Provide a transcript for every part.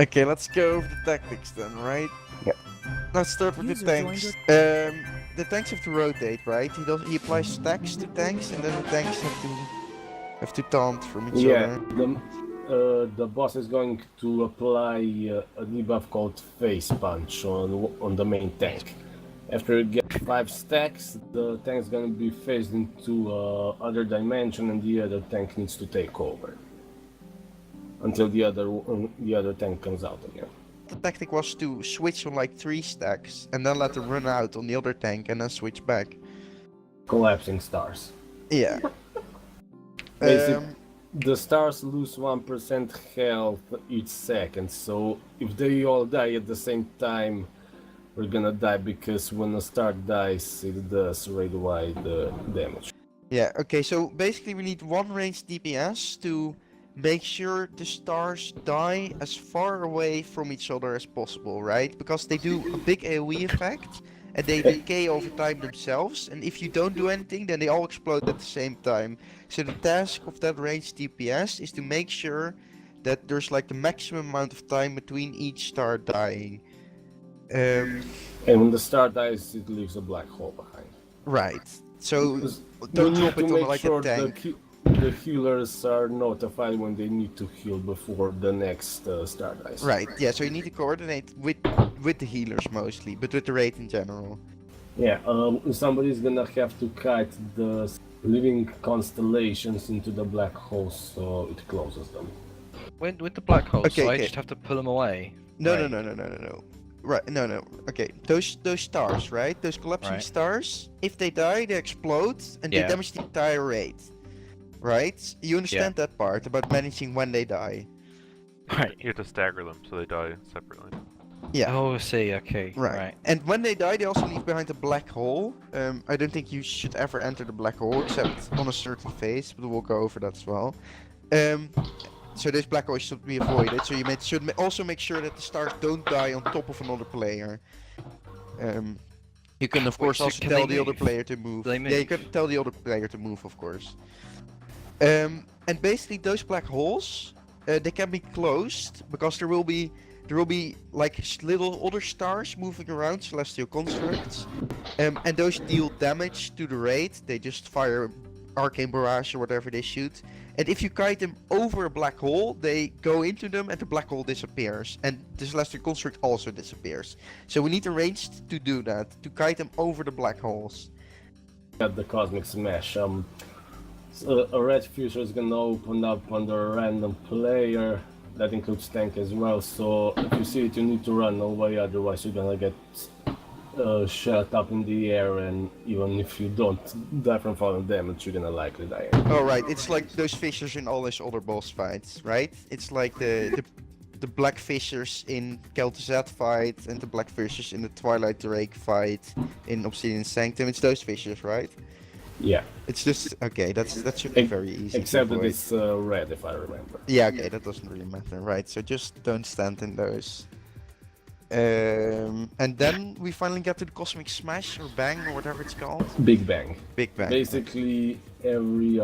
Okay, let's go over the tactics then, right? Yep. Let's start with User the tanks. The tanks have to rotate, right? He applies stacks to tanks, and then the tanks have to taunt from each Yeah, other. the boss is going to apply a debuff called Face Punch on the main tank. After you get 5 stacks, the tank's gonna be phased into other dimension, and the other tank needs to take over until the other tank comes out again. The tactic was to switch on like 3 stacks, and then let them run out on the other tank, and then switch back. Collapsing stars. Yeah. The stars lose 1% health each second, so if they all die at the same time, we're gonna die, because when a star dies, it does rate-wide damage. Yeah, okay, so basically we need one ranged DPS to make sure the stars die as far away from each other as possible, right? Because they do a big AoE effect, and they decay over time themselves, and if you don't do anything, then they all explode at the same time. So the task of that ranged DPS is to make sure that there's like the maximum amount of time between each star dying. And when the star dies, it leaves a black hole behind. Right. So We don't need drop to it on make like sure a tank. the healers are notified when they need to heal before the next star dies. Right, yeah, so you need to coordinate with the healers mostly, but with the raid in general. Yeah, somebody's gonna have to kite the living constellations into the black holes so it closes them. With the black holes, Okay, so I okay. just have to pull them away. No, Right. no. Right, no. Okay, those stars, right? Those collapsing Right. stars, if they die, they explode and they Yeah. damage the entire raid. Right? You understand that part about managing when they die. Right. You have to stagger them so they die separately. Yeah. Oh, I see. Okay. Right. And when they die, they also leave behind a black hole. I don't think you should ever enter the black hole except on a certain phase, but we'll go over that as well. So those black holes should be avoided. So you should also make sure that the stars don't die on top of another player. You can of course so also can tell they the other move? player to move. They Yeah, you move? can tell the other player to move, of course. And basically those black holes, they can be closed because there will be like little other stars moving around, celestial constructs, and those deal damage to the raid. They just fire arcane barrage or whatever they shoot, and if you kite them over a black hole, they go into them and the black hole disappears, and the celestial construct also disappears. So we need a range to do that, to kite them over the black holes. At the Cosmic Smash, so a red future is gonna open up under a random player. That includes tank as well, so if you see it, you need to run away, otherwise you're gonna get shot up in the air, and even if you don't die from falling damage, you're gonna likely die. Oh right, it's like those fissures in all those other boss fights, right? It's like the black fissures in Kel'Thuzad fight and the black fissures in the Twilight Drake fight in Obsidian Sanctum. It's those fissures, right? Yeah, It's just okay. That should be very easy. except to that avoid. it's red, if I remember. Yeah, okay, that doesn't really matter, right? So just don't stand in those. And then we finally get to the Cosmic Smash or Bang or whatever it's called. Big Bang. Big Bang. Basically, every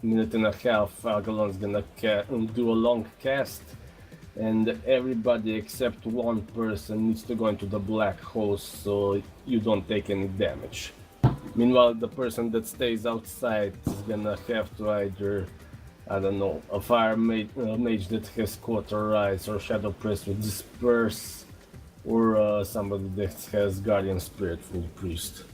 minute and a half, Algalon's gonna do a long cast, and everybody except one person needs to go into the black hole so you don't take any damage. Meanwhile, the person that stays outside is gonna have to either, I don't know, a fire mage that has cauterize, or shadow priest with disperse, or somebody that has guardian spirit full priest.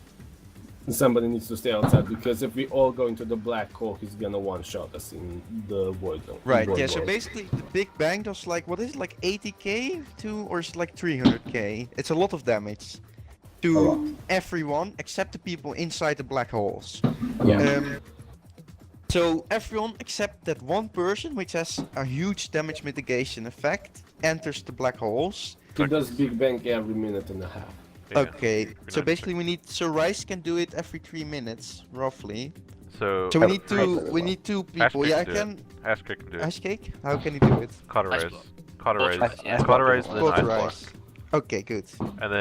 Somebody needs to stay outside, because if we all go into the black hole, he's gonna one-shot us in the void zone. Right, void yeah, so world. basically the Big Bang does like, what is it, like 80k to, or is it like 300k? It's a lot of damage A lot. to everyone except the people inside the black holes. Yeah. So everyone except that one person, which has a huge damage mitigation effect, enters the black holes. He does Big Bang every minute and a half. Yeah, Okay, pretty so much. basically we need, so Rice can do it every 3 minutes, roughly. So So we need two people. Ashcake Yeah, I can do can. it. Ashcake can do it. Ice Cake? How can you do it? Cauterize. Cauterize. Ice- Cauterize and then ice block. Cauterize. Okay, good. And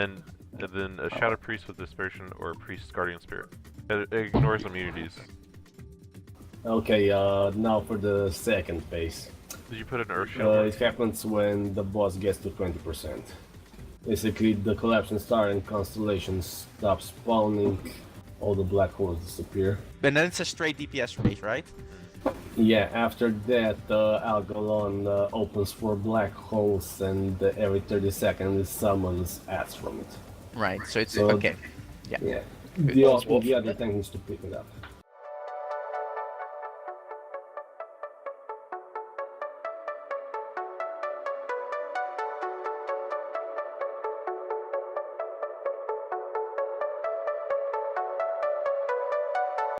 then a Shadow Priest with Dispersion or a Priest's Guardian Spirit. It ignores immunities. Okay, now for the second phase. Did you put an Earth shield? It happens when the boss gets to 20%. Basically, the collapsing star and constellations stop spawning, all the black holes disappear. And then it's a straight DPS rate, right? Yeah, after that, Algalon opens 4 black holes, and every 30 seconds it summons ads from it. Right. So it's So- okay. Yeah. Wolf. The other tank needs to pick it up.